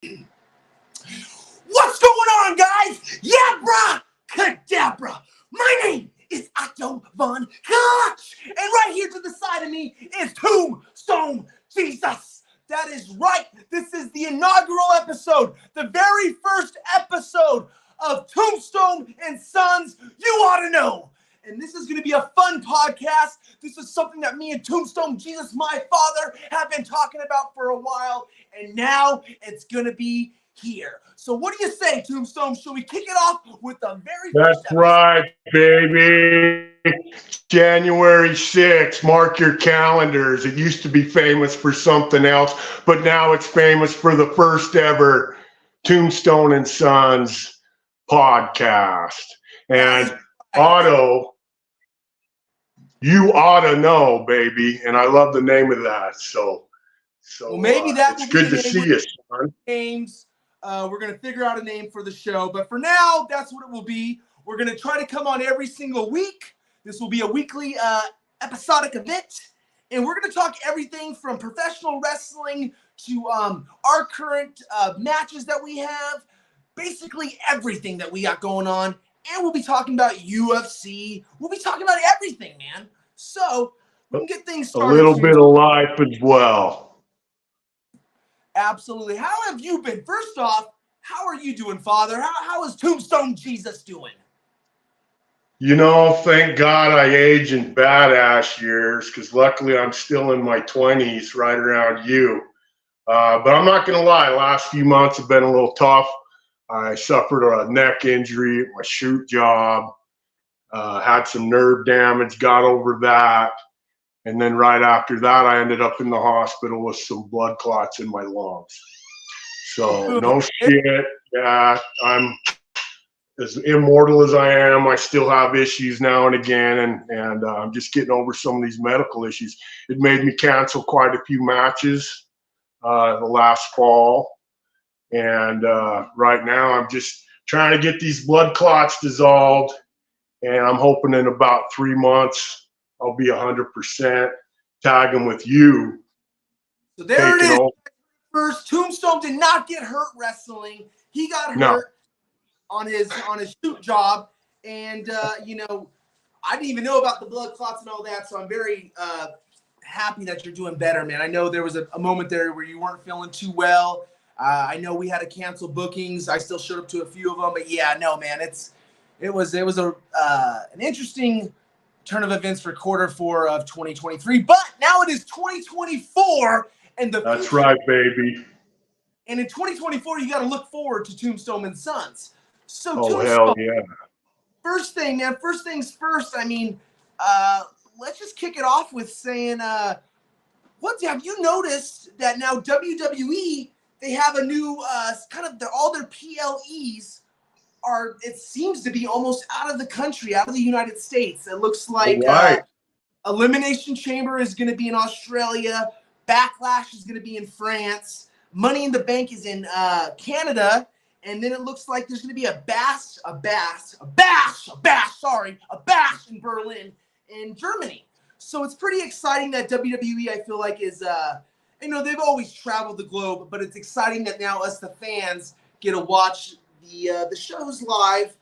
What's going on, guys? Yeah, brah, cadabra. My name is Otto von Koch, and right here to the side of me is Tombstone Jesus. That is right. This is the inaugural episode, the very first episode of Tombstone and Sons. You ought to know. And this is going to be a fun podcast. This is something that me and Tombstone Jesus, my father, have been talking about for a while. And now it's going to be here. So what do you say, Tombstone? Should we kick it off with the very first That's right, baby. January 6th. Mark your calendars. It used to be famous for something else, but now it's famous for the first ever Tombstone and Sons podcast. And Otto, you ought to know, baby. And I love the name of that. So well, maybe that it's good to see you, son. Names. We're going to figure out a name for the show. But for now, that's what it will be. We're going to try to come on every single week. This will be a weekly episodic event. And we're going to talk everything from professional wrestling to our current matches that we have. Basically everything that we got going on. And we'll be talking about UFC. We'll be talking about everything, man. So we can get things started. A little bit of life as well. Absolutely. How have you been? First off, how are you doing, Father? How is Tombstone Jesus doing? You know, thank God I age in badass years, because luckily I'm still in my 20s, right around you. But I'm not going to lie, last few months have been a little tough. I suffered a neck injury at my shoot job, had some nerve damage, got over that. And then right after that, I ended up in the hospital with some blood clots in my lungs. So no shit. Yeah, I'm as immortal as I am. I still have issues now and again, and I'm just getting over some of these medical issues. It made me cancel quite a few matches the last fall. And right now, I'm just trying to get these blood clots dissolved. And I'm hoping in about 3 months, I'll be 100%, tagging with you. So there it is. First, Tombstone did not get hurt wrestling. He got hurt on his shoot job. And, you know, I didn't even know about the blood clots and all that. So I'm very happy that you're doing better, man. I know there was a moment there where you weren't feeling too well. I know we had to cancel bookings. I still showed up to a few of them. But, yeah, no, man, it was an interesting turn of events for Q4 of 2023. But now it is 2024. And that's right, baby. And in 2024, you got to look forward to Tombstone and Sons. So, Tombstone, hell yeah. First thing, man, first things first. I mean, let's just kick it off with saying, what have you noticed that now WWE, they have a new all their PLEs are, it seems to be almost out of the country, out of the United States. It looks like Elimination Chamber is going to be in Australia. Backlash is going to be in France. Money in the Bank is in Canada. And then it looks like there's going to be a bash in Berlin in Germany. So it's pretty exciting that WWE, I feel like, is, you know, they've always traveled the globe, but it's exciting that now us, the fans, get to watch the shows live,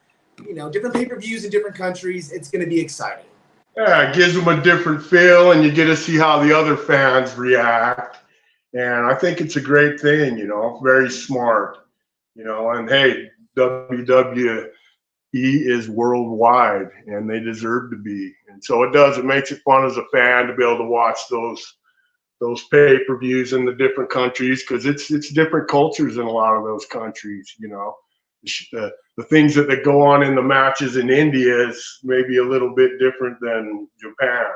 you know, different pay-per-views in different countries. It's going to be exciting. Yeah, it gives them a different feel, and you get to see how the other fans react. And I think it's a great thing, you know, very smart, you know. And hey, WWE is worldwide, and they deserve to be. And so it makes it fun as a fan to be able to watch those pay-per-views in the different countries, because it's different cultures in a lot of those countries, you know. The things that go on in the matches in India is maybe a little bit different than Japan.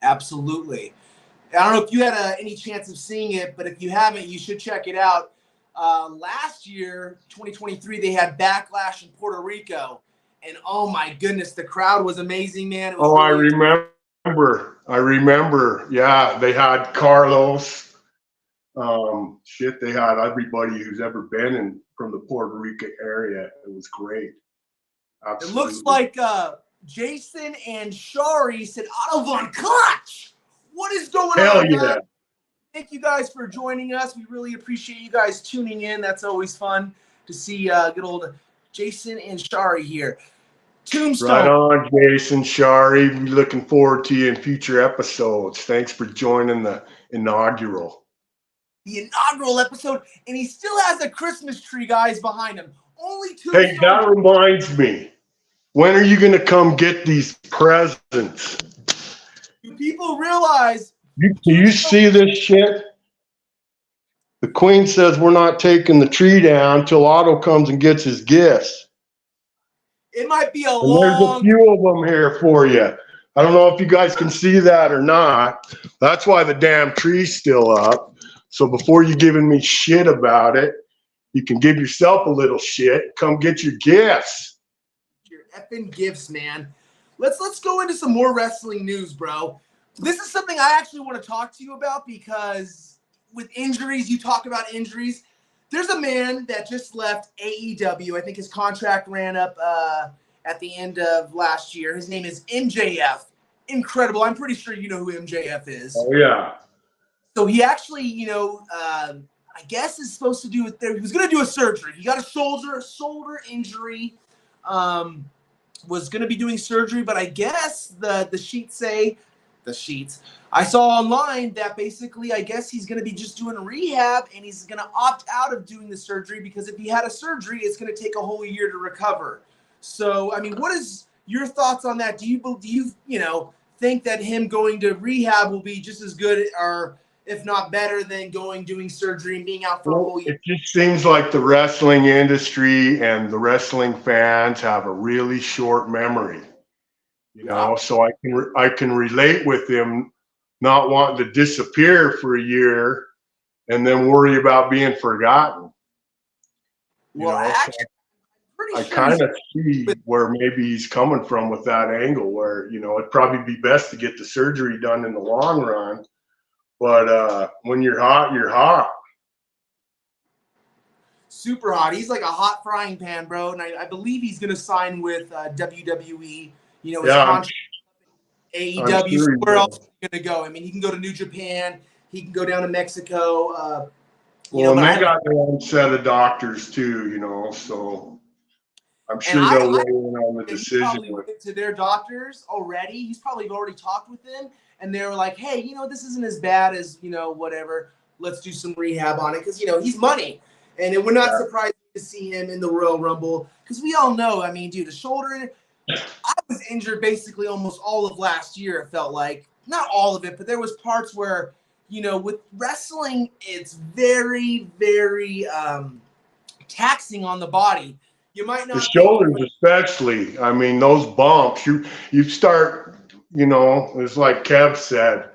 Absolutely. I don't know if you had any chance of seeing it, but if you haven't, you should check it out. Last year, 2023, they had Backlash in Puerto Rico, and oh my goodness, the crowd was amazing, man. It was I remember. Yeah, they had Carlos. They had everybody who's ever been from the Puerto Rico area. It was great. Absolutely. It looks like Jason and Shari said, Otto von Koch, what is going on, yeah. thank you guys for joining us. We really appreciate you guys tuning in. That's always fun to see good old Jason and Shari here. Tombstone. Right on, Jason, Shari. We're looking forward to you in future episodes. Thanks for joining the inaugural. The inaugural episode, and he still has a Christmas tree, guys, behind him. Only Hey, Tombstone. that reminds me. When are you going to come get these presents? Do people realize? Do you see this shit? The Queen says we're not taking the tree down until Otto comes and gets his gifts. It might be a And there's a few of them here for you. I don't know if you guys can see that or not. That's why the damn tree's still up. So before you giving me shit about it, you can give yourself a little shit. Come get your gifts. Your effing gifts, man. Let's go into some more wrestling news, bro. This is something I actually want to talk to you about because with injuries, you talk about injuries. There's a man that just left AEW. I think his contract ran up at the end of last year. His name is MJF. Incredible. I'm pretty sure you know who MJF is. Oh, yeah. So he actually, I guess is supposed to do it there. He was going to do a surgery. He got a shoulder injury. Was going to be doing surgery, but I guess the sheets say, I saw online that basically I guess he's going to be just doing rehab and he's going to opt out of doing the surgery because if he had a surgery, it's going to take a whole year to recover. So, I mean, what is your thoughts on that? Do you think that him going to rehab will be just as good or if not better than doing surgery and being out for a whole year? It just seems like the wrestling industry and the wrestling fans have a really short memory, so I can relate with him not wanting to disappear for a year and then worry about being forgotten. I kind of see where maybe he's coming from with that angle where, it'd probably be best to get the surgery done in the long run. But when you're hot, you're hot. Super hot. He's like a hot frying pan, bro. And I believe he's going to sign with WWE. His contract, AEW. Sure where else is he going to go? I mean, he can go to New Japan. He can go down to Mexico. And they got their own set of doctors too, so I'm sure they'll weigh in on the decision. He probably went to their doctors already. He's probably already talked with them. And they were like, hey, this isn't as bad as, whatever. Let's do some rehab on it. Because, he's money. And it would not surprise me to see him in the Royal Rumble. Because we all know, I mean, dude, the shoulder. I was injured basically almost all of last year, it felt like. Not all of it, but there was parts where, with wrestling, it's very, very taxing on the body. You might not. The shoulders especially. I mean, those bumps, you start... it's like Kev said,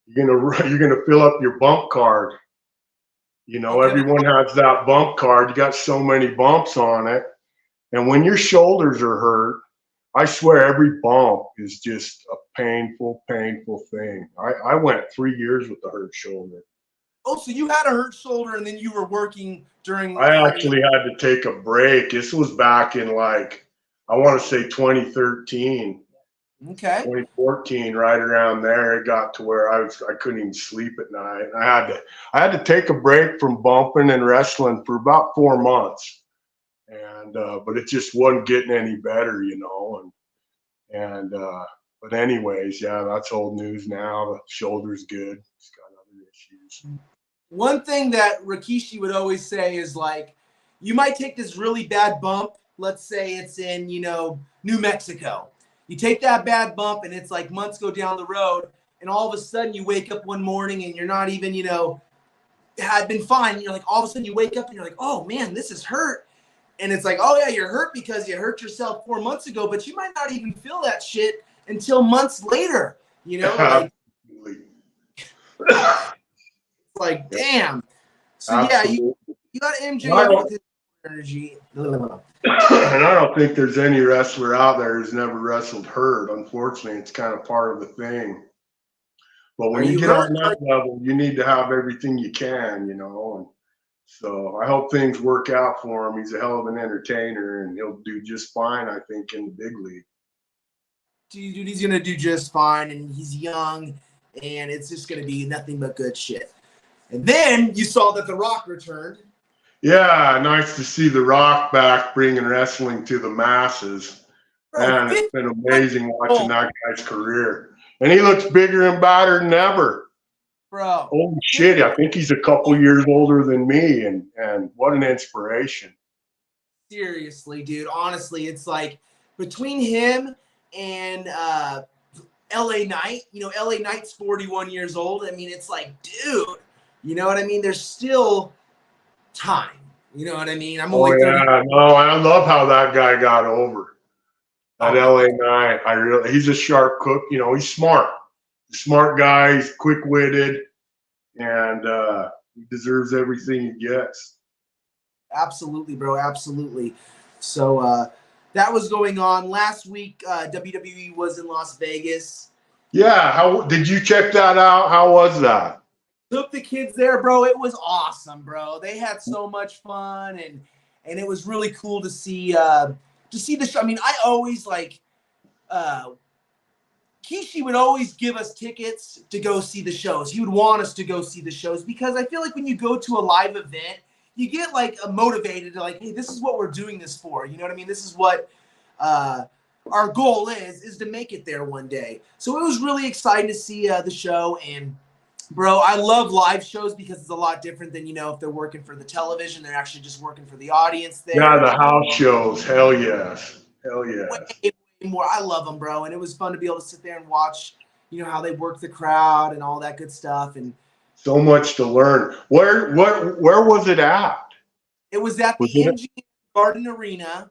you're gonna fill up your bump card. Everyone has that bump card. You got so many bumps on it, and when your shoulders are hurt, I swear every bump is just a painful thing. I went 3 years with a hurt shoulder. Oh, so you had a hurt shoulder, and then you were working during. I actually had to take a break. This was back in I want to say 2013. Okay. 2014, right around there, it got to where I couldn't even sleep at night. I had to take a break from bumping and wrestling for about 4 months, and but it just wasn't getting any better, but anyways, that's old news now. The shoulder's good. It's got other issues. One thing that Rikishi would always say is you might take this really bad bump. Let's say it's in New Mexico. You take that bad bump and it's months go down the road and all of a sudden you wake up one morning and you're not even, had been fine. And you're all of a sudden you wake up and you're like, oh man, this is hurt. And it's oh yeah, you're hurt because you hurt yourself 4 months ago, but you might not even feel that shit until months later, damn. So Absolutely. Yeah, you got MJF with his energy. And I don't think there's any wrestler out there who's never wrestled hurt. Unfortunately, it's kind of part of the thing. But when you get on that level, you need to have everything you can, And so I hope things work out for him. He's a hell of an entertainer, and he'll do just fine, I think, in the big league. Dude, he's going to do just fine, and he's young, and it's just going to be nothing but good shit. And then you saw that The Rock returned. Yeah, nice to see The Rock back, bringing wrestling to the masses. Bro, Man, it's 50 been amazing watching that guy's career. And he looks bigger and badder than ever. bro. Holy shit, I think he's a couple years older than me, and what an inspiration. Seriously, dude. Honestly, it's like between him and LA Knight, LA Knight's 41 years old. I mean, it's like, dude, you know what I mean? There's still time. You know what I mean? I'm Oh, only 30. yeah, no, I love how that guy got over. That Oh, LA Knight, he's a sharp cook. He's smart. He's a smart guy. He's quick-witted, and he deserves everything he gets. absolutely, bro. Absolutely. So that was going on last week. WWE was in Las Vegas. Yeah, how did you check that out? How was that? Took the kids there, bro. It was awesome, bro. They had so much fun, and it was really cool to see the show. I mean, I always Kishi would always give us tickets to go see the shows. He would want us to go see the shows because I feel like when you go to a live event, you get motivated to hey, this is what we're doing this for. You know what I mean? This is what our goal is to make it there one day. So it was really exciting to see the show. And bro, I love live shows because it's a lot different than, if they're working for the television, they're actually just working for the audience there. Yeah, the house shows. Hell yes. Hell yes. Way more. I love them, bro. And it was fun to be able to sit there and watch, how they work the crowd and all that good stuff. And so much to learn. Where was it at? it was at the MGM Garden Arena.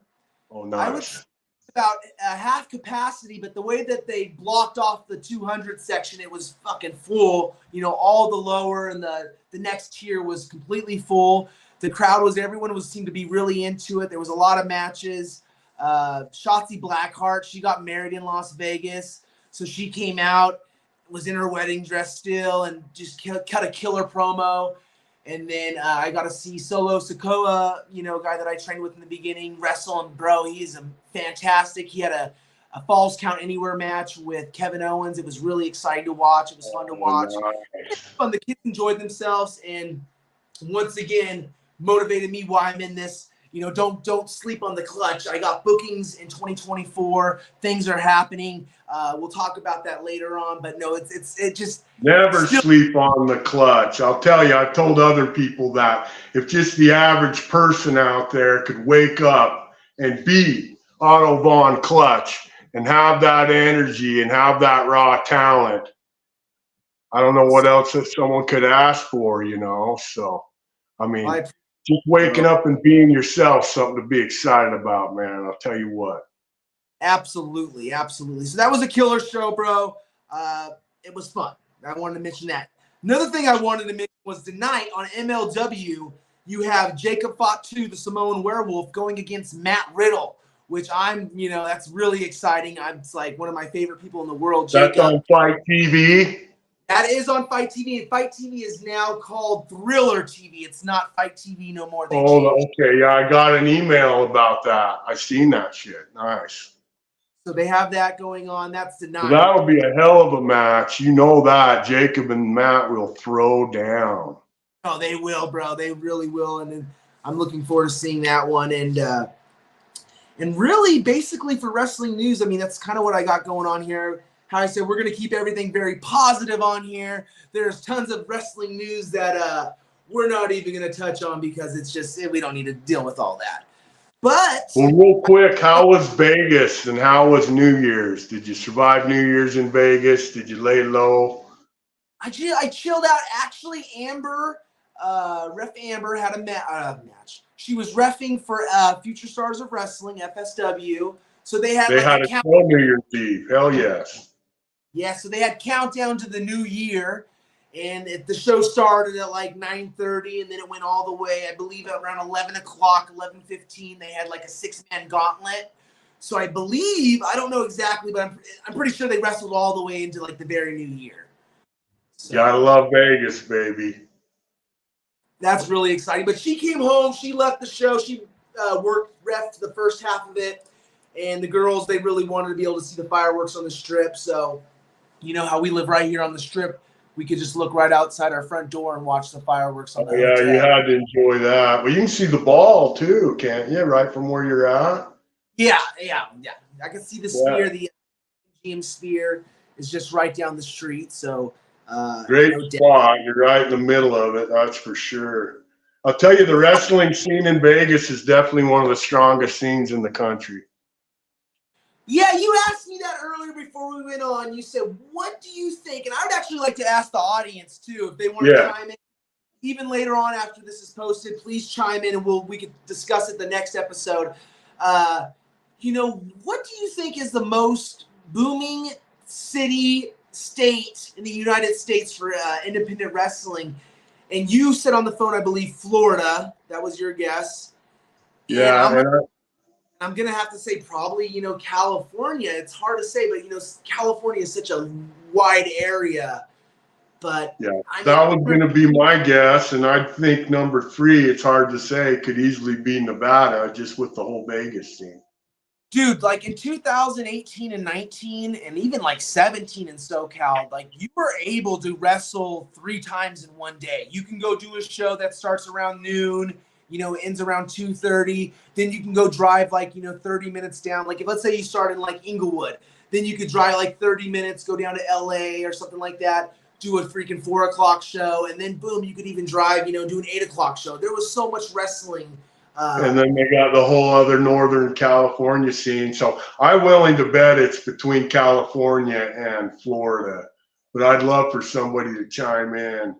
Oh, nice. I was about half capacity, but the way that they blocked off the 200 section, it was fucking full. All the lower and the next tier was completely full. The crowd everyone seemed to be really into it. There was a lot of matches. Shotzi Blackheart, she got married in Las Vegas, so she came out, was in her wedding dress still, and just cut a killer promo. And then I got to see Solo Sikoa, guy that I trained with in the beginning, wrestle. And bro, he's fantastic. He had a Falls Count Anywhere match with Kevin Owens. It was really exciting to watch. It was fun to watch. It was fun. The kids enjoyed themselves, and once again motivated me why I'm in this. Don't sleep on the clutch. I got bookings in 2024. Things are happening. We'll talk about that later on. But no, it just never sleep on the clutch. I'll tell you, I've told other people that if just the average person out there could wake up and be Otto Von Clutch and have that energy and have that raw talent, I don't know what else that someone could ask for, So, I mean, just waking up and being yourself, something to be excited about, man. I'll tell you what. Absolutely, absolutely. So that was a killer show, bro. It was fun. I wanted to mention that. Another thing I wanted to mention was tonight on MLW, you have Jacob Fatu, the Samoan Werewolf, going against Matt Riddle, which that's really exciting. It's like one of my favorite people in the world. That's on Fight TV. That is on Fight TV, and Fight TV is now called Thriller TV. It's not Fight TV no more. Okay. Yeah, I got an email about that. I seen that shit. Nice. So they have that going on. That's tonight. So that'll be a hell of a match. You know that. Jacob and Matt will throw down. Oh, they will, bro. They really will. And then I'm looking forward to seeing that one. And really, basically for wrestling news, I mean, that's kind of what I got going on here. How I said, we're going to keep everything very positive on here. There's tons of wrestling news that we're not even going to touch on because it's just, we don't need to deal with all that. But well, real quick, how was Vegas and how was New Year's? Did you survive New Year's in Vegas? Did you lay low? I chilled out. Actually, Ref Amber had a match. She was reffing for Future Stars of Wrestling, FSW. So they had a full New Year's Eve. Hell yes. Yeah, so they had countdown to the new year, and the show started at 9:30, and then it went all the way, I believe, at around 11 o'clock, 11:15. They had a 6-man gauntlet. So I believe, I don't know exactly, but I'm pretty sure they wrestled all the way into the very new year. So, gotta love Vegas, baby. That's really exciting. But she came home. She left the show. She refed the first half of it. And the girls, they really wanted to be able to see the fireworks on the strip. So, you know how we live right here on the strip. we could just look right outside our front door and watch the fireworks on the Yeah, you hotel. had to enjoy that. Well, you can see the ball too, can't you? Right from where you're at. Yeah. I can see the Yeah. sphere. The GM sphere is just right down the street. So Great no doubt. spot. You're right in the middle of it. That's for sure. I'll tell you, the wrestling scene in Vegas is definitely one of the strongest scenes in the country. Yeah, you asked me that earlier before we went on. You said, what do you think? And I would actually like to ask the audience, too, if they want to Yeah. chime in. Even later on after this is posted, please chime in and we could discuss it the next episode. What do you think is the most booming state in the United States for independent wrestling? And you said on the phone, I believe, Florida. That was your guess. Yeah. And I'm going to have to say probably, California. It's hard to say, but, California is such a wide area. But yeah, that was going to be my guess. And I think number 3, it's hard to say, could easily be Nevada, just with the whole Vegas scene. Dude, like in 2018 and 19 and even like 17 in SoCal, like you were able to wrestle 3 times in one day. You can go do a show that starts around noon, ends around 2:30. Then you can go drive like, 30 minutes down. Like if let's say you start in like Inglewood, then you could drive like 30 minutes, go down to LA or something like that, do a freaking 4:00 show. And then boom, you could even drive, do an 8:00 show. There was so much wrestling. And then they got the whole other Northern California scene. So I'm willing to bet it's between California and Florida. But I'd love for somebody to chime in.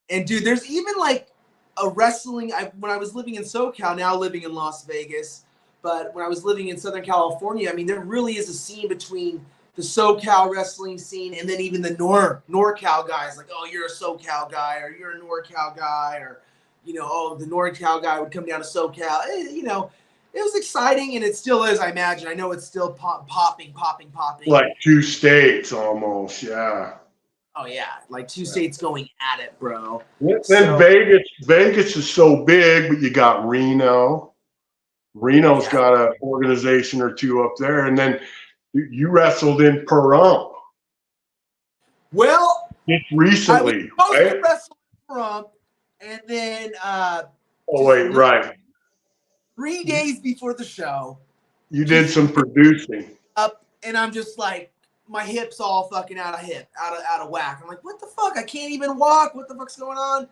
And dude, there's even like a wrestling. When I was living in SoCal, now living in Las Vegas, but when I was living in Southern California, I mean, there really is a scene between the SoCal wrestling scene and then even the NorCal guys. Like, oh, you're a SoCal guy, or you're a NorCal guy, or the NorCal guy would come down to SoCal. It was exciting, and it still is. I imagine. I know it's still popping. Like 2 states almost, yeah. Oh yeah, like 2 states going at it, bro. Then Vegas is so big, but you got Reno. Reno's got an organization or 2 up there, and then you wrestled in Pahrump. Well, just recently, I was supposed to wrestle in Pahrump, and then right. 3 days before the show, you did some producing. And I'm just like, my hips all fucking out of whack. I'm like, what the fuck? I can't even walk. What the fuck's going on?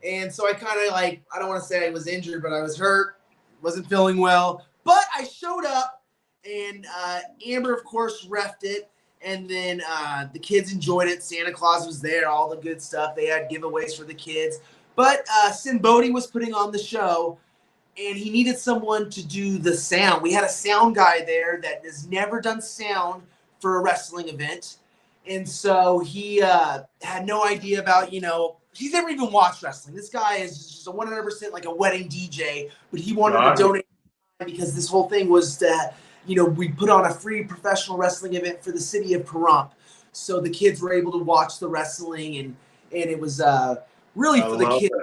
And so I kind of like, I don't want to say I was injured, but I was hurt, wasn't feeling well. But I showed up, and Amber, of course, reffed it. And then the kids enjoyed it. Santa Claus was there, all the good stuff. They had giveaways for the kids. But Sin Bodhi was putting on the show, and he needed someone to do the sound. We had a sound guy there that has never done sound for a wrestling event. And so he had no idea about, he's never even watched wrestling. This guy is just a 100% like a wedding DJ, but he wanted to donate because this whole thing was to, we put on a free professional wrestling event for the city of Pahrump. So the kids were able to watch the wrestling, and it was really for the kids.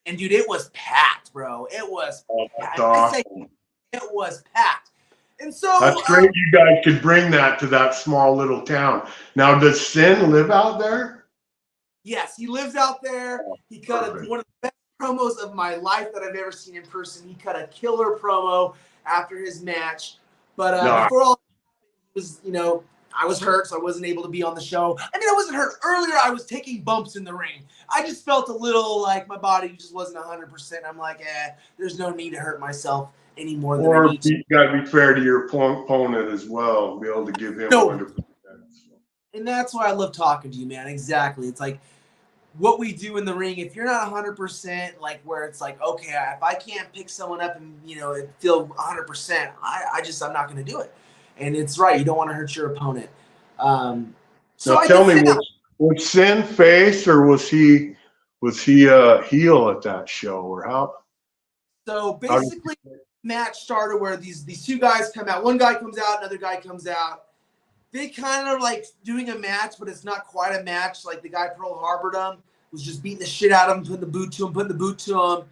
And dude, it was packed, bro. It was packed. Awesome. It was packed. And so that's great. You guys could bring that to that small little town. Now, does Sin live out there? Yes, he lives out there. He cut one of the best promos of my life that I've ever seen in person. He cut a killer promo after his match. But before all, it was, I was hurt, so I wasn't able to be on the show. I mean, I wasn't hurt. Earlier, I was taking bumps in the ring. I just felt a little like my body just wasn't 100%. I'm like, there's no need to hurt myself any more than I need to. You got to be fair to your opponent as well, be able to give him 100%. And that's why I love talking to you, man. Exactly. It's like what we do in the ring. If you're not 100%, like where it's like, okay, if I can't pick someone up and, feel 100%, I'm not going to do it. And it's right. You don't want to hurt your opponent. So tell me, was Sin face or was he a heel at that show, or how? So basically, match started where these 2 guys come out. One guy comes out, another guy comes out. They kind of like doing a match, but it's not quite a match. Like the guy Pearl Harbored him, was just beating the shit out of him, putting the boot to him.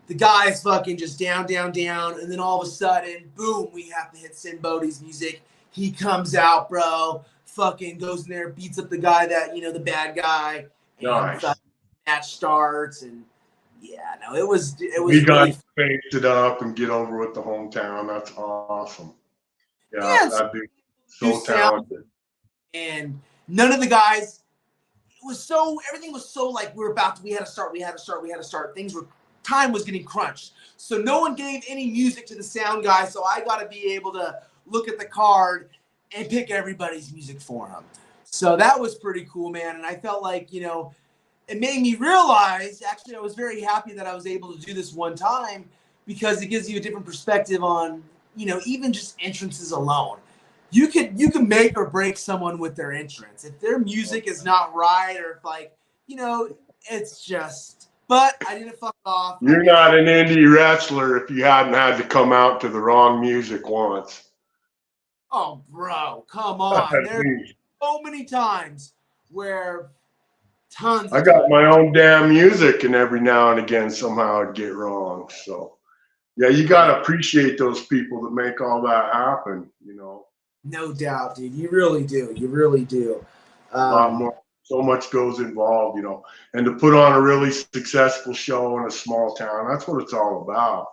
The guy's fucking just down. And then all of a sudden, boom, we have to hit Sin Bodhi's music. He comes out, bro, fucking goes in there, beats up the guy that, the bad guy. Nice. And match starts. And yeah, no, it was We got really to face it up and get over with the hometown. That's awesome. yeah, That'd be so talented. And none of the guys, everything was so like we had to start. Time was getting crunched. So no one gave any music to the sound guy. So I got to be able to look at the card and pick everybody's music for him. So that was pretty cool, man. And I felt like, it made me realize, actually, I was very happy that I was able to do this one time because it gives you a different perspective on, even just entrances alone. You can make or break someone with their entrance. If their music is not right or if it's just, but I didn't fuck off. You're not an indie wrestler if you hadn't had to come out to the wrong music once. Oh, bro, come on. There's so many times where I got my own damn music, and every now and again somehow I'd get wrong. So, yeah, you got to appreciate those people that make all that happen, No doubt, dude. You really do. You really do. A lot more. So much goes involved, and to put on a really successful show in a small town, that's what it's all about.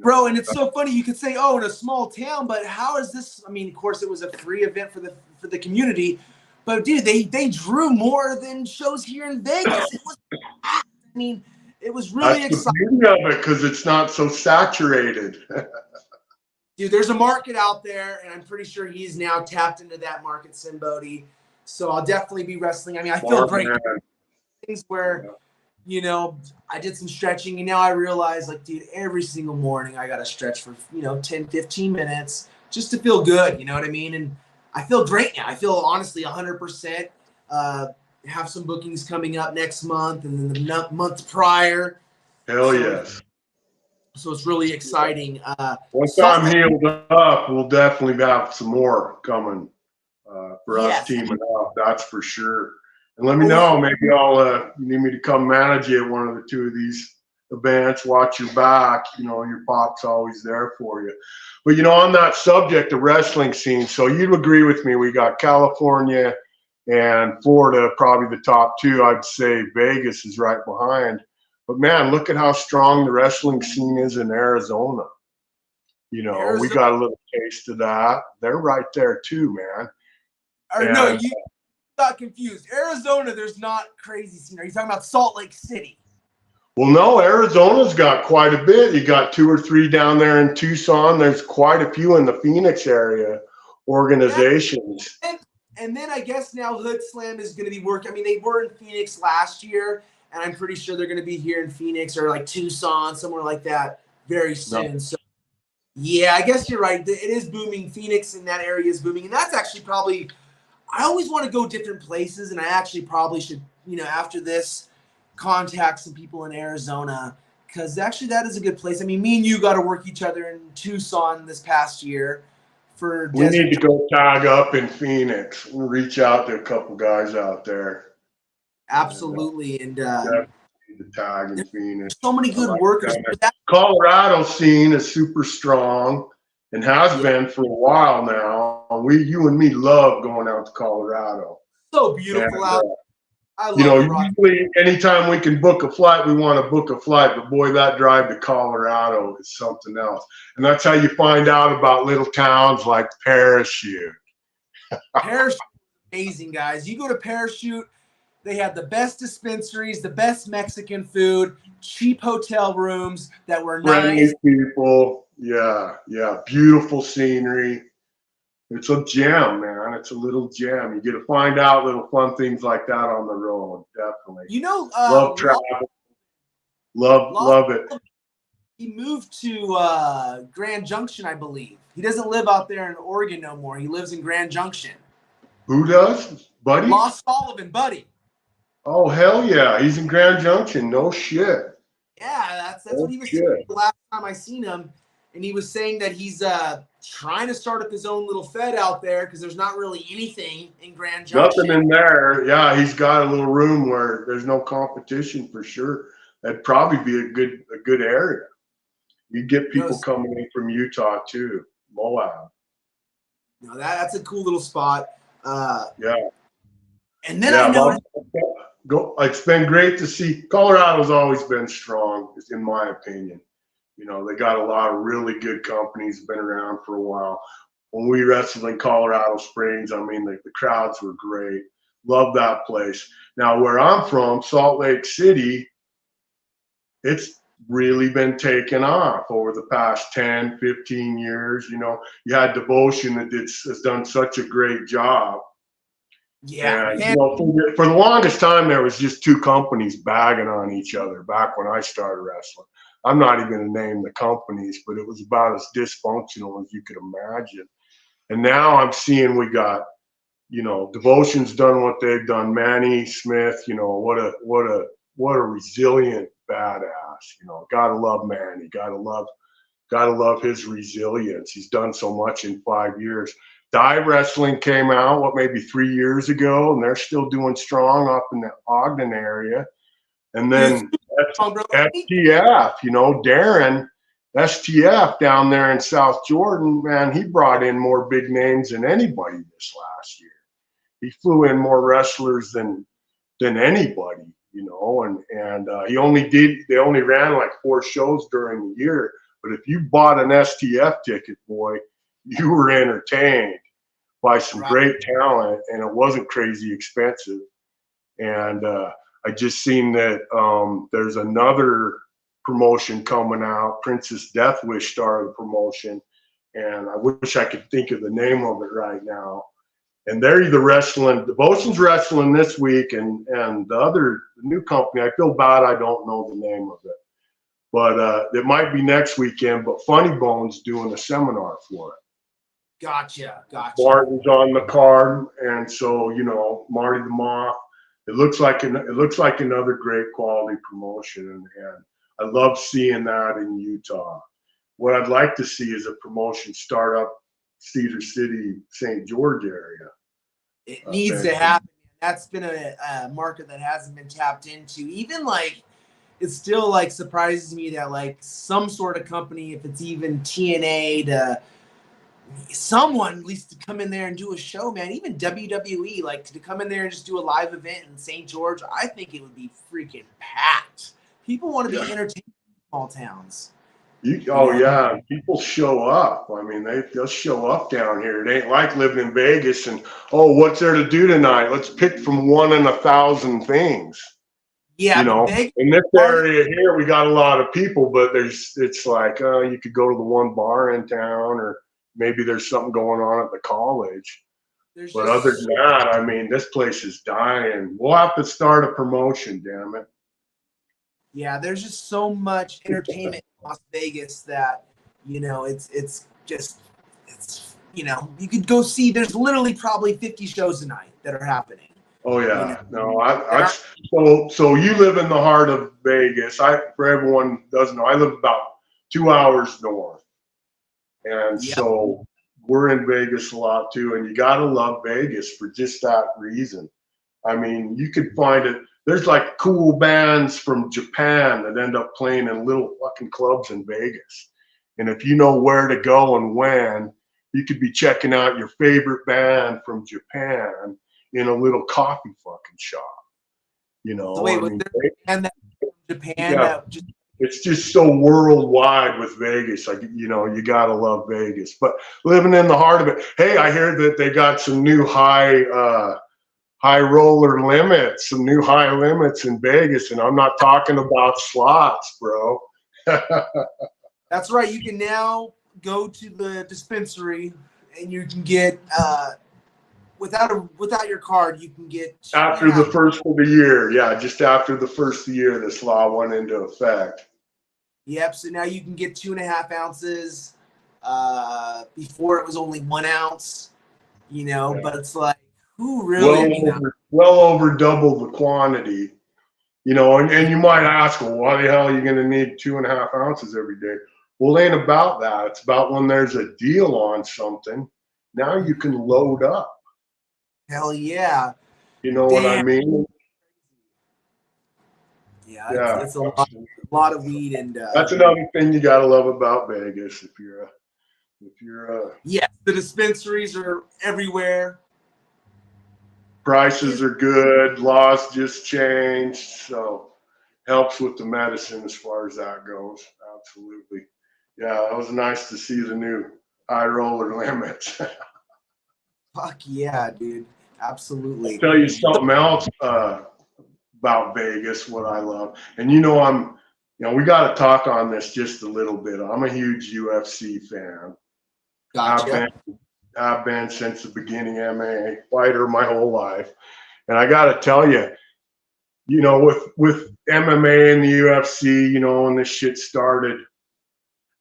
Bro, and it's so funny. You could say, oh, in a small town, but how is this? I mean, of course, it was a free event for the community. But, dude, they drew more than shows here in Vegas. It was really exciting. That's the beauty of it because it's not so saturated. Dude, there's a market out there, and I'm pretty sure he's now tapped into that market, Simbodi. So I'll definitely be wrestling. I mean, I feel great. Things where, I did some stretching, and now I realize, dude, every single morning I got to stretch for, 10, 15 minutes just to feel good. You know what I mean? And I feel great now. I feel honestly 100%. Have some bookings coming up next month and then the month prior. Hell yes. So it's really exciting. Once I'm healed up, we'll definitely have some more coming for us teaming up. That's for sure. And let me know. Maybe you need me to come manage you at one of the two of these events. Watch your back. Your pop's always there for you. But on that subject, the wrestling scene. So you'd agree with me. We got California and Florida, probably the top two. I'd say Vegas is right behind. But man, look at how strong the wrestling scene is in Arizona. We got a little taste of that. They're right there too, man. No, you got confused. Arizona, there's not crazy scene. Are you talking about Salt Lake City? Well, no, Arizona's got quite a bit. You got 2 or 3 down there in Tucson. There's quite a few in the Phoenix area organizations. And then I guess now Hood Slam is going to be working. I mean, they were in Phoenix last year, and I'm pretty sure they're going to be here in Phoenix or Tucson, somewhere like that very soon. No. So, yeah, I guess you're right. It is booming. Phoenix in that area is booming. And that's actually probably – I always want to go different places, and I actually probably should, after this, contact some people in Arizona because actually that is a good place. I mean, me and you got to work each other in Tucson this past year. We need to go tag up in Phoenix. We'll reach out to a couple guys out there. Absolutely. And the tag in Phoenix. So many good workers. Colorado scene is super strong and has been for a while now. You and me love going out to Colorado. So beautiful out. I love usually anytime we can book a flight, we want to book a flight. But boy, that drive to Colorado is something else. And that's how you find out about little towns like Parachute. Parachute is amazing, guys. You go to Parachute, they have the best dispensaries, the best Mexican food, cheap hotel rooms that were nice. People. Yeah. Beautiful scenery. It's a gem, man. It's a little gem. You get to find out little fun things like that on the road. Definitely. Love travel. Love it. He moved to Grand Junction, I believe. He doesn't live out there in Oregon no more. He lives in Grand Junction. Who does? Buddy? Lost Sullivan, Buddy. Oh, hell yeah. He's in Grand Junction. No shit. Yeah, that's what he was saying the last time I seen him. And he was saying that he's trying to start up his own little fed out there because there's not really anything in Grand Junction. Nothing in there. Yeah, he's got a little room where there's no competition for sure. That'd probably be a good area. You'd get people coming in from Utah too, Moab. No, that's a cool little spot. Yeah. And then I Yeah. noticed. It's been great to see. Colorado's always been strong, in my opinion. You know, they got a lot of really good companies, been around for a while. When we wrestled in Colorado Springs, I mean, the crowds were great. Love that place. Now, where I'm from, Salt Lake City, it's really been taken off over the past 10, 15 years. You know, you had Devotion that has done such a great job. Yeah, And, man. for the longest time, there was just two companies bagging on each other back when I started wrestling. I'm not even going to name the companies, but it was about as dysfunctional as you could imagine. And now I'm seeing we got, Devotion's done what they've done. Manny Smith, what a resilient badass. Gotta love Manny. Gotta love his resilience. He's done so much in 5 years. Dive Wrestling came out, maybe 3 years ago, and they're still doing strong up in the Ogden area. And then STF, Darren, STF down there in South Jordan, man, he brought in more big names than anybody this last year. He flew in more wrestlers than anybody, and they only ran like 4 shows during the year. But if you bought an STF ticket, boy, you were entertained by some great talent, and it wasn't crazy expensive. And I just seen that there's another promotion coming out. Princess Death Wish started a promotion, and I wish I could think of the name of it right now. And they're either wrestling, Devotion's wrestling this week, and the new company, I feel bad I don't know the name of it. But it might be next weekend, but Funny Bone's doing a seminar for it. Gotcha. Martin's on the card, and so, Marty the Moth. It looks like another great quality promotion, and I love seeing that in Utah. What I'd like to see is a promotion start up Cedar City, St. George area. It needs to happen. That's been a market that hasn't been tapped into. Even it still surprises me that some sort of company, if it's even TNA, to someone at least to come in there and do a show, man. Even WWE, to come in there and just do a live event in St. George, I think it would be freaking packed. People want to be entertained in small towns. Yeah, people show up. I mean, they'll show up down here. It ain't like living in Vegas and, what's there to do tonight? Let's pick from 1 in 1,000 things. Yeah, in this area here, we got a lot of people, but it's like you could go to the one bar in town, or maybe there's something going on at the college. But other than that, I mean, this place is dying. We'll have to start a promotion, damn it. Yeah, there's just so much entertainment in Las Vegas that, it's you could go see, there's literally probably 50 shows a night that are happening. Oh yeah, so you live in the heart of Vegas. For everyone who doesn't know, I live about 2 hours north, and so we're in Vegas a lot too. And you gotta love Vegas for just that reason. I mean, you could find it. There's cool bands from Japan that end up playing in little fucking clubs in Vegas, and if you know where to go and when, you could be checking out your favorite band from Japan in a little coffee fucking shop, So wait, was there a band that from Japan that just? It's just so worldwide with Vegas. You gotta love Vegas. But living in the heart of it, hey, I hear that they got some new high roller limits, some new high limits in Vegas, and I'm not talking about slots, bro. That's right. You can now go to the dispensary and you can get without your card, you can get after the first of the year. Yeah, just after the first of the year, this law went into effect. Yep. So now you can get 2.5 ounces. Before it was only 1 ounce. But it's who really? Well over double the quantity. And you might ask, well, why the hell are you going to need 2.5 ounces every day? Well, it ain't about that. It's about when there's a deal on something. Now you can load up. Hell yeah. You know what I mean? Yeah, it's a lot of weed, and that's another thing you gotta love about Vegas. The dispensaries are everywhere. Prices are good. Laws just changed. So helps with the medicine as far as that goes. Absolutely. Yeah, it was nice to see the new high roller limits. Fuck yeah, dude. Absolutely. I'll tell you something else about Vegas, what I love. And we got to talk on this just a little bit. I'm a huge UFC fan. Gotcha. I've been since the beginning, MMA fighter my whole life. And I got to tell you, with MMA and the UFC, when this shit started,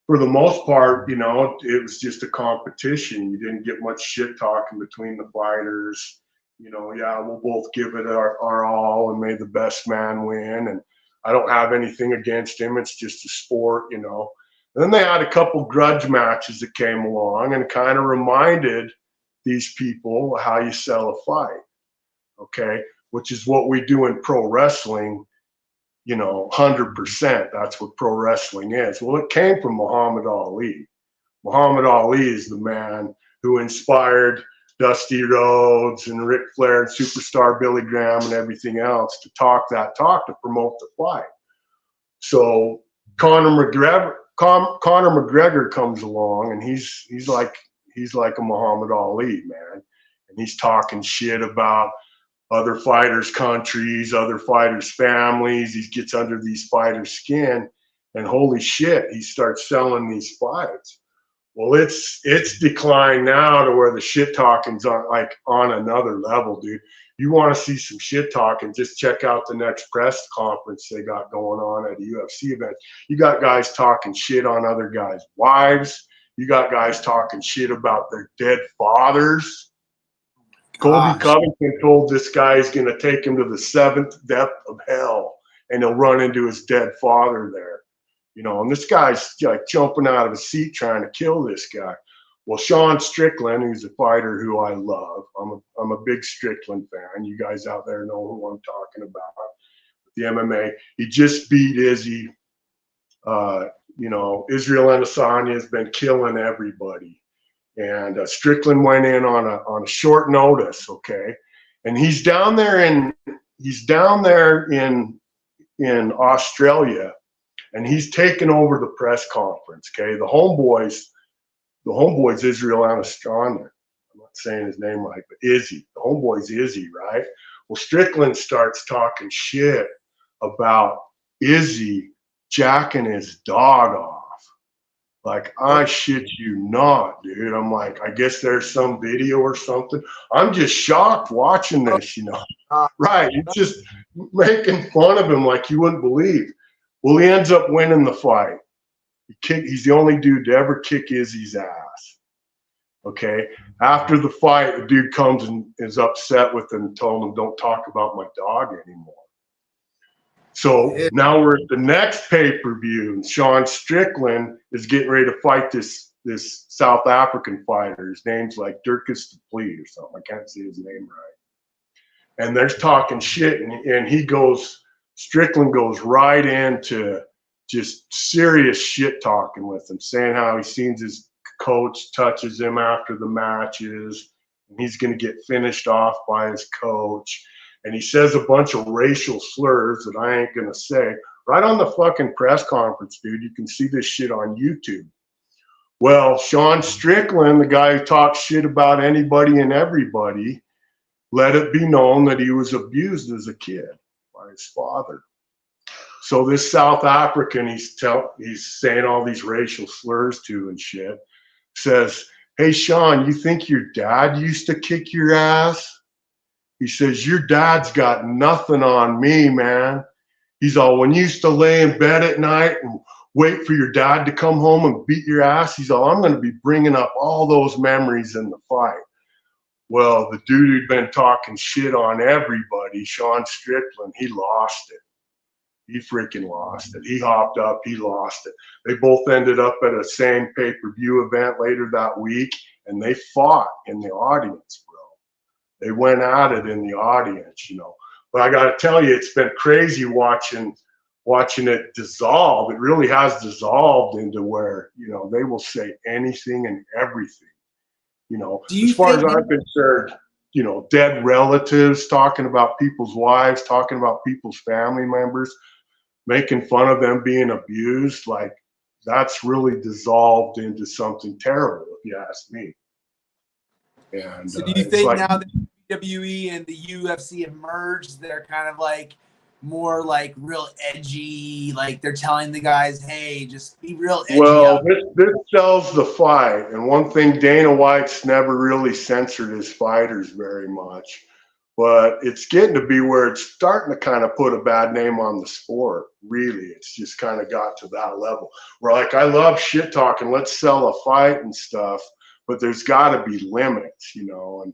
for the most part, it was just a competition. You didn't get much shit talking between the fighters. Yeah, we'll both give it our all and may the best man win. And I don't have anything against him. It's just a sport, And then they had a couple grudge matches that came along and kind of reminded these people how you sell a fight, okay? Which is what we do in pro wrestling, 100%. That's what pro wrestling is. Well, it came from Muhammad Ali. Muhammad Ali is the man who inspired Dusty Rhodes and Ric Flair and superstar Billy Graham and everything else to talk to promote the fight. So Conor McGregor comes along and he's like a Muhammad Ali, man. And he's talking shit about other fighters' countries, other fighters' families. He gets under these fighters' skin, and holy shit, he starts selling these fights. Well, it's declined now to where the shit talking's on another level, dude. You want to see some shit talking, just check out the next press conference they got going on at a UFC event. You got guys talking shit on other guys' wives. You got guys talking shit about their dead fathers. Colby Covington told this guy he's going to take him to the seventh depth of hell, and he'll run into his dead father there. And this guy's like jumping out of his seat trying to kill this guy. Well, Sean Strickland, who's a fighter who I love, I'm a big Strickland fan. You guys out there know who I'm talking about. The MMA, he just beat Izzy. Israel Adesanya has been killing everybody. And Strickland went in on a short notice, okay, and he's down there in Australia, and he's taken over the press conference. Okay, the homeboy's Israel Adesanya. I'm not saying his name right, but Izzy. The homeboy's Izzy, right? Well, Strickland starts talking shit about Izzy jacking his dog off. Like, I shit you not, dude. I'm like, I guess there's some video or something. I'm just shocked watching this, Right. It's just making fun of him like you wouldn't believe. Well, he ends up winning the fight. He's the only dude to ever kick Izzy's ass. Okay. After the fight, the dude comes and is upset with him and told him, don't talk about my dog anymore. So now we're at the next pay-per-view, and Sean Strickland is getting ready to fight this South African fighter. His name's like Dirkus Du Plessis or something. I can't say his name right. And they're talking shit, and Strickland goes right into just serious shit talking with him, saying how he sees his coach touches him after the matches, and he's going to get finished off by his coach. And he says a bunch of racial slurs that I ain't going to say. Right on the fucking press conference, dude. You can see this shit on YouTube. Well, Sean Strickland, the guy who talks shit about anybody and everybody, let it be known that he was abused as a kid by his father. So this South African he's saying all these racial slurs to and shit, says, hey, Sean, you think your dad used to kick your ass? He says, your dad's got nothing on me, man. He's all, when you used to lay in bed at night and wait for your dad to come home and beat your ass, he's all, I'm going to be bringing up all those memories in the fight. Well, the dude who'd been talking shit on everybody, Sean Strickland, he lost it. He freaking lost it. He hopped up, he lost it. They both ended up at a same pay-per-view event later that week, and they fought in the audience, bro. They went at it in the audience, But I got to tell you, it's been crazy watching it dissolve. It really has dissolved into where, they will say anything and everything, as far as I'm concerned. dead relatives, talking about people's wives, talking about people's family members, making fun of them being abused. Like, that's really dissolved into something terrible, if you ask me. And So do you it's think like, now that WWE and the UFC have merged, they're kind of like more like real edgy, like they're telling the guys, hey, just be real edgy well, out. this sells the fight. And one thing, Dana White's never really censored his fighters very much. But it's getting to be where it's starting to kind of put a bad name on the sport. Really, it's just kind of got to that level where, like, I love shit talking. Let's sell a fight and stuff, but there's got to be limits, and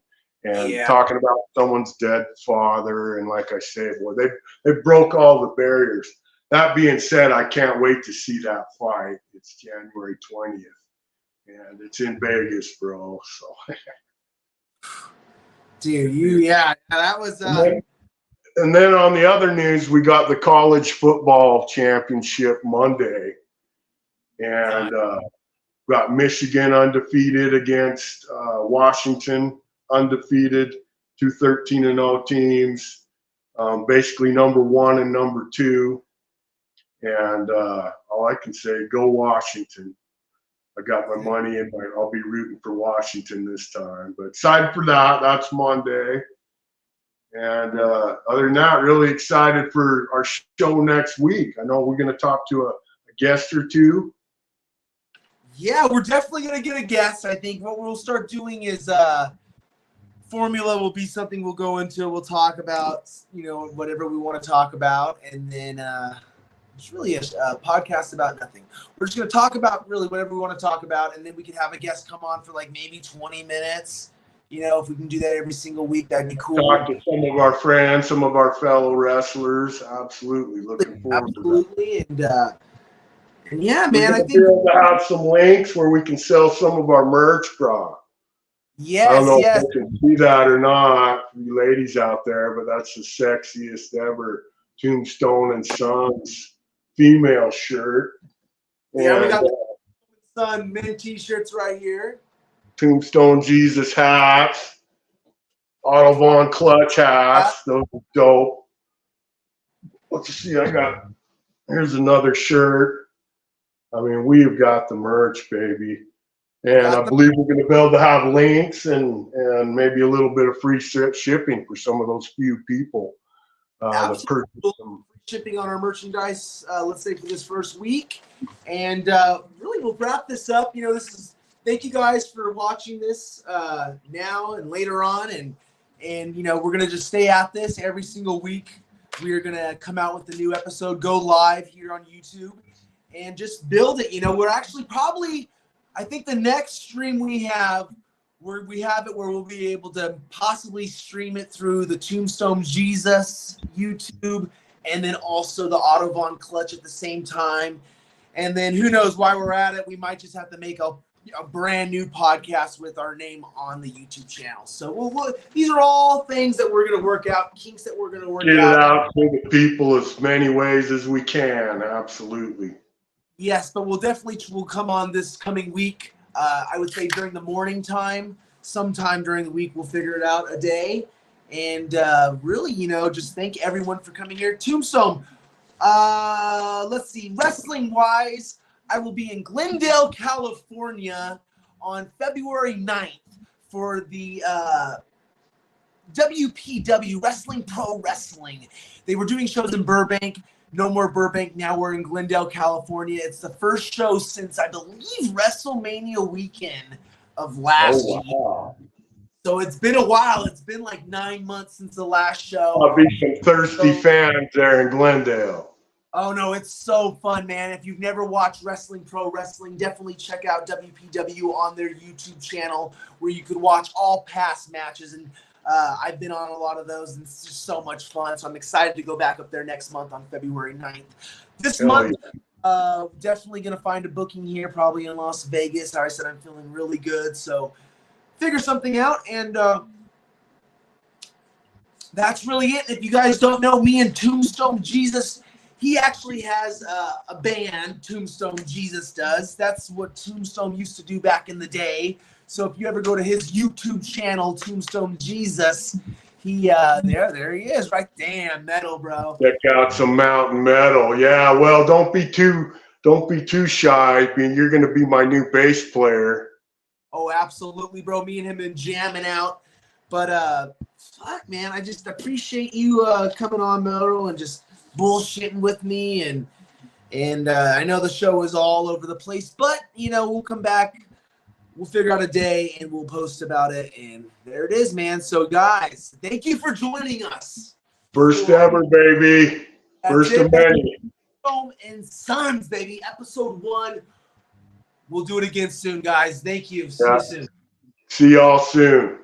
Yeah. talking about someone's dead father. And like I say, boy, they broke all the barriers. That being said, I can't wait to see that fight. It's January 20th, and it's in Vegas, bro. So. Dude, that was And then on the other news, we got the college football championship Monday, and got Michigan undefeated against Washington undefeated, 2 13-0 teams, basically number 1 and number 2. And all I can say, go Washington. I got my money in, I'll be rooting for Washington this time. But aside from that, that's Monday. And other than that, really excited for our show next week. I know we're going to talk to a guest or two. Yeah, we're definitely going to get a guest. I think what we'll start doing is formula will be something we'll go into. We'll talk about, whatever we want to talk about. And then it's really a podcast about nothing. We're just going to talk about really whatever we want to talk about. And then we can have a guest come on for like maybe 20 minutes. If we can do that every single week, that'd be cool. Talk to some of our friends, some of our fellow wrestlers. Absolutely. Looking forward to that. Absolutely. And yeah, man, I think we'll be able to have some links where we can sell some of our merch, bro. Yes, I don't know yes. if you can see that or not, you ladies out there, but that's the sexiest ever Tombstone Sons female shirt. Yeah, and, we got the Sun men t-shirts right here. Tombstone Jesus hats, Otto Von Clutch hats. Those are dope. Let's see. Here's another shirt. I mean, we've got the merch, baby. And I believe we're going to be able to have links and maybe a little bit of free shipping for some of those few people that purchase them. Shipping on our merchandise, let's say for this first week. And really, we'll wrap this up. Thank you guys for watching this now and later on. And we're going to just stay at this every single week. We are going to come out with a new episode, go live here on YouTube, and just build it. We're actually probably, I think the next stream we have where we'll be able to possibly stream it through the Tombstone Jesus YouTube and then also the Otto Von Clutch at the same time. And then who knows, while we're at it, we might just have to make a brand new podcast with our name on the YouTube channel. So these are all things that we're going to work out, kinks that we're going to work out. Get it out to the people as many ways as we can. Absolutely. Yes, but we'll come on this coming week. I would say during the morning time, sometime during the week, we'll figure it out a day. And really, just thank everyone for coming here. Tombstone, let's see, wrestling-wise, I will be in Glendale, California on February 9th for the WPW, Wrestling Pro Wrestling. They were doing shows in Burbank. No more Burbank. Now we're in Glendale, California. It's the first show since, I believe, WrestleMania weekend of last year. So it's been a while. It's been like 9 months since the last show. I'll be some thirsty fans there in Glendale. Oh, no, it's so fun, man. If you've never watched Wrestling Pro Wrestling, definitely check out WPW on their YouTube channel where you could watch all past matches. And I've been on a lot of those, and it's just so much fun. So I'm excited to go back up there next month on February 9th. This month, definitely going to find a booking here, probably in Las Vegas. I said I'm feeling really good, so figure something out. And that's really it. If you guys don't know, me and Tombstone Jesus, he actually has a band, Tombstone Jesus does. That's what Tombstone used to do back in the day. So if you ever go to his YouTube channel, Tombstone Jesus, he there he is, right? Damn, metal, bro. Check out some mountain metal. Yeah, well, don't be too shy. I mean, you're going to be my new bass player. Oh, absolutely, bro. Me and him been jamming out. But fuck, man, I just appreciate you coming on, Metal, and just bullshitting with me. And I know the show is all over the place, but you know, we'll come back. We'll figure out a day and we'll post about it. And there it is, man. So, guys, thank you for joining us. First ever, baby. First of many. Tombstone Sons, baby. Episode 1. We'll do it again soon, guys. Thank you. See you soon. See y'all soon.